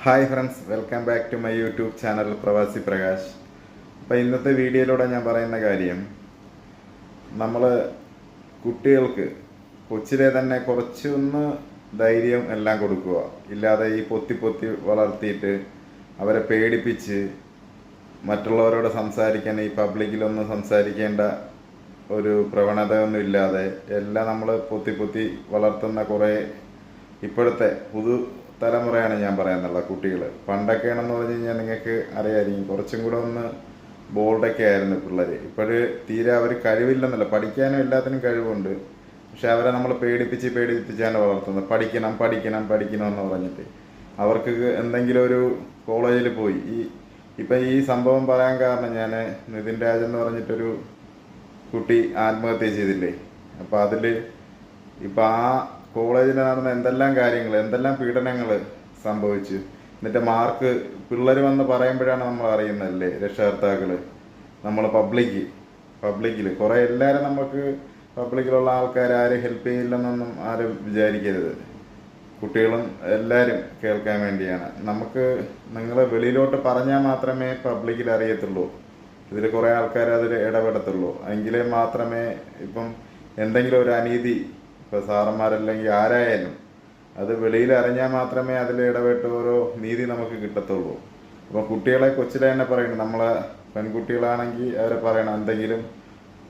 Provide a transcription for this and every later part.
Hi friends, welcome back to my YouTube channel Pravasi Prakash. അപ്പോൾ ഇന്നത്തെ വീഡിയോയിലൂടെ ഞാൻ പറയുന്ന കാര്യം, നമ്മൾ കുട്ടികൾക്ക് കൊച്ചിലെ തന്നെ കുറച്ചൊന്ന് ധൈര്യം എല്ലാം കൊടുക്കുക. ഇല്ലാതെ ഈ പൊത്തി പൊത്തി വളർത്തിയിട്ട് അവരെ പേടിപ്പിച്ച് മറ്റുള്ളവരോട് സംസാരിക്കാൻ, ഈ പബ്ലിക്കിലൊന്നും സംസാരിക്കേണ്ട ഒരു പ്രവണതയൊന്നും ഇല്ലാതെ എല്ലാം നമ്മൾ പൊത്തി പൊത്തി വളർത്തുന്ന കുറേ ഇപ്പോഴത്തെ തലമുറയാണ് ഞാൻ പറയാനുള്ളത്. കുട്ടികൾ പണ്ടൊക്കെയാണെന്ന് പറഞ്ഞു കഴിഞ്ഞാൽ നിങ്ങൾക്ക് അറിയാമായിരിക്കും, കുറച്ചും കൂടെ ഒന്ന് ബോൾഡൊക്കെ ആയിരുന്നു പിള്ളേർ. ഇപ്പോഴ് തീരെ അവർ കഴിവില്ലെന്നല്ല, പഠിക്കാനും എല്ലാത്തിനും കഴിവുണ്ട്. പക്ഷെ അവരെ നമ്മൾ പേടിപ്പിച്ചാണ് വളർത്തുന്നത്. പഠിക്കണം പഠിക്കണം പഠിക്കണം എന്ന് പറഞ്ഞിട്ട് അവർക്ക് എന്തെങ്കിലും ഒരു കോളേജിൽ പോയി ഇപ്പം ഈ സംഭവം പറയാൻ കാരണം, ഞാൻ നിതിൻ രാജ് എന്ന് പറഞ്ഞിട്ടൊരു കുട്ടി ആത്മഹത്യ ചെയ്തില്ലേ. അപ്പോൾ അതിൽ ഇപ്പം ആ കോളേജിൽ നടന്ന എന്തെല്ലാം കാര്യങ്ങൾ, എന്തെല്ലാം പീഡനങ്ങൾ സംഭവിച്ചു. എന്നിട്ട് മാർക്ക് പിള്ളേർ വന്ന് പറയുമ്പോഴാണ് നമ്മൾ അറിയുന്നതല്ലേ, രക്ഷകർത്താക്കൾ. നമ്മൾ പബ്ലിക്കിൽ കുറേ എല്ലാവരും നമുക്ക് പബ്ലിക്കിലുള്ള ആൾക്കാർ ആരും ഹെൽപ്പ് ചെയ്യില്ലെന്നൊന്നും ആരും വിചാരിക്കരുത്. കുട്ടികളും എല്ലാവരും കേൾക്കാൻ വേണ്ടിയാണ്. നിങ്ങൾ വെളിയിലോട്ട് പറഞ്ഞാൽ മാത്രമേ പബ്ലിക്കിൽ അറിയത്തുള്ളൂ. ഇതിൽ കുറേ ആൾക്കാർ അതിൽ ഇടപെടത്തുള്ളൂ. എങ്കിലേ മാത്രമേ ഇപ്പം എന്തെങ്കിലും ഒരു അനീതി, ഇപ്പോൾ സാറന്മാരല്ലെങ്കിൽ ആരായാലും അത് വെളിയിൽ അറിഞ്ഞാൽ മാത്രമേ അതിൽ ഇടപെട്ട് ഓരോ നീതി നമുക്ക് കിട്ടത്തുള്ളൂ. അപ്പോൾ കുട്ടികളെ കൊച്ചിലെ തന്നെ പറയണം. നമ്മളെ പെൺകുട്ടികളാണെങ്കിൽ അവരെ പറയണം, എന്തെങ്കിലും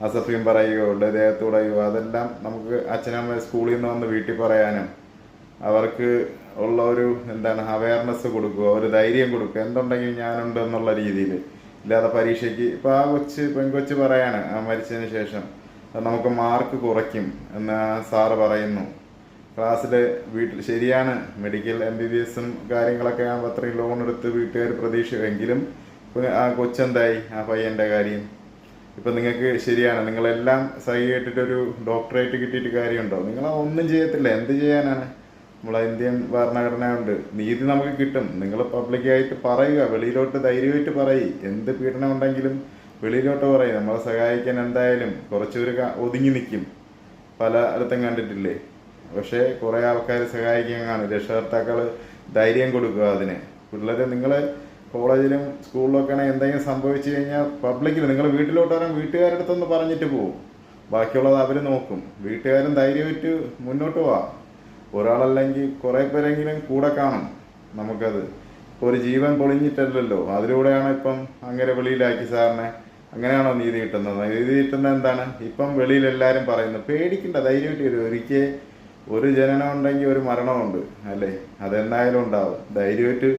അസഭ്യം പറയുകയോ ദേഹത്തൂടെയോ അതെല്ലാം നമുക്ക് അച്ഛനമ്മ സ്കൂളിൽ നിന്ന് വന്ന് വീട്ടിൽ പറയാനും അവർക്ക് ഉള്ള ഒരു അവയർനെസ് കൊടുക്കുക, ഒരു ധൈര്യം കൊടുക്കുക. എന്തുണ്ടെങ്കിലും ഞാനുണ്ട് എന്നുള്ള രീതിയിൽ. ഇല്ലാതെ പരീക്ഷയ്ക്ക് ഇപ്പോൾ ആ പെൺകൊച്ച് പറയാണ്, ആ മരിച്ചതിന് ശേഷം നമുക്ക് മാർക്ക് കുറയ്ക്കും എന്ന് സാറ് പറയുന്നു ക്ലാസ്സിൽ. വീട്ടിൽ ശരിയാണ്, മെഡിക്കൽ MBBS കാര്യങ്ങളൊക്കെ ആകുമ്പോൾ അത്രയും ലോൺ എടുത്ത് വീട്ടുകാർ പ്രതീക്ഷിക്കുമെങ്കിലും ആ കൊച്ചെന്തായി, ആ പയ്യൻ്റെ കാര്യം. ഇപ്പം നിങ്ങൾക്ക് ശരിയാണ്, നിങ്ങളെല്ലാം സഹി കേട്ടിട്ടൊരു ഡോക്ടറേറ്റ് കിട്ടിയിട്ട് കാര്യമുണ്ടോ? നിങ്ങളൊന്നും ചെയ്യത്തില്ല. എന്ത് ചെയ്യാനാണ്? നമ്മളെ ഇന്ത്യൻ ഭരണഘടന ഉണ്ട്, നീതി നമുക്ക് കിട്ടും. നിങ്ങൾ പബ്ലിക്കായിട്ട് പറയുക, വെളിയിലോട്ട് ധൈര്യമായിട്ട് പറയും. എന്ത് പീഡനം ഉണ്ടെങ്കിലും വെളിയിലോട്ട് പറയും. നമ്മളെ സഹായിക്കാൻ എന്തായാലും കുറച്ചൊരു ഒതുങ്ങി നിൽക്കും. പലയിടത്തും കണ്ടിട്ടില്ലേ. പക്ഷേ കുറേ ആൾക്കാർ സഹായിക്കാൻ കാണും. രക്ഷകർത്താക്കൾ ധൈര്യം കൊടുക്കുക അതിന്. പിള്ളേർ നിങ്ങൾ കോളേജിലും സ്കൂളിലൊക്കെ ആണെങ്കിൽ എന്തെങ്കിലും സംഭവിച്ചു കഴിഞ്ഞാൽ പബ്ലിക്കിൽ നിങ്ങൾ വീട്ടിലോട്ട് വരാൻ വീട്ടുകാരുടെ അടുത്തൊന്ന് പറഞ്ഞിട്ട് പോകും. ബാക്കിയുള്ളത് അവർ നോക്കും. വീട്ടുകാരും ധൈര്യമായിട്ട് മുന്നോട്ട് പോവാം. ഒരാളല്ലെങ്കിൽ കുറേ പേരെങ്കിലും കൂടെ കാണും. നമുക്കത് ഒരു ജീവൻ പൊളിഞ്ഞിട്ടല്ലല്ലോ, അതിലൂടെയാണ് ഇപ്പം അങ്ങനെ വെളിയിലാക്കി സാറിനെ. അങ്ങനെയാണോ നീതി കിട്ടുന്നത്? നീതി കിട്ടുന്നത് എന്താണ്? ഇപ്പം വെളിയിൽ എല്ലാവരും പറയുന്നു, പേടിക്കണ്ട, ധൈര്യമായിട്ട് വരും. ഒരിക്കൽ ഒരു ജനനം ഉണ്ടെങ്കിൽ ഒരു മരണമുണ്ട് അല്ലേ? അതെന്തായാലും ഉണ്ടാവും. ധൈര്യമായിട്ട്